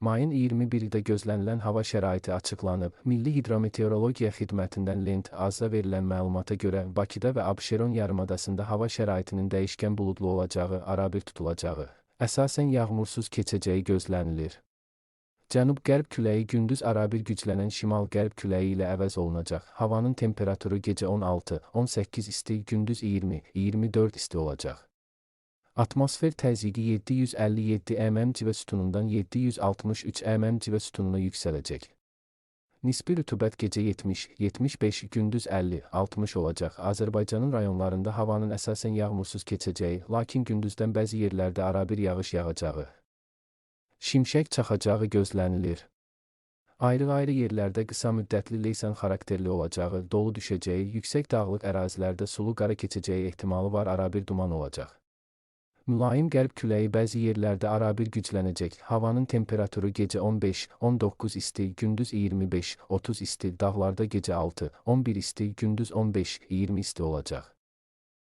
Mayın 21-də gözlənilən hava şəraiti açıqlanıb. Milli Hidrometeorologiya Xidmətindən Lent AZ-a verilən məlumata görə Bakıda və Abşeron yarımadasında hava şəraitinin dəyişkən buludlu olacağı, arabir tutulacağı, əsasən yağmursuz keçəcəyi gözlənilir. Cənub-qərb küləyi gündüz arabir güclənən şimal-qərb küləyi ilə əvəz olunacaq. Havanın temperaturu gecə 16-18 isti, gündüz 20-24 isti olacaq. Atmosfer təzyiqi 757 mm civə sütunundan 763 mm civə sütununa yüksələcək. Nisbi rütubət gecə 70-75, gündüz 50-60 olacaq. Azərbaycanın rayonlarında havanın əsasən yağmursuz keçəcəyi, lakin gündüzdən bəzi yerlərdə arabir yağış yağacağı, şimşək çaxacağı gözlənilir. Ayrı-ayrı yerlərdə qısa müddətli leysan xarakterli olacağı, dolu düşəcəyi, yüksək dağlıq ərazilərdə sulu qara keçəcəyi ehtimalı var, arabir duman olacaq. Mülayim qərb küləyi bəzi yerlərdə arabir güclənəcək. Havanın temperaturu gecə 15-19 isti, gündüz 25-30 isti, dağlarda gecə 6-11 isti, gündüz 15-20 isti olacaq.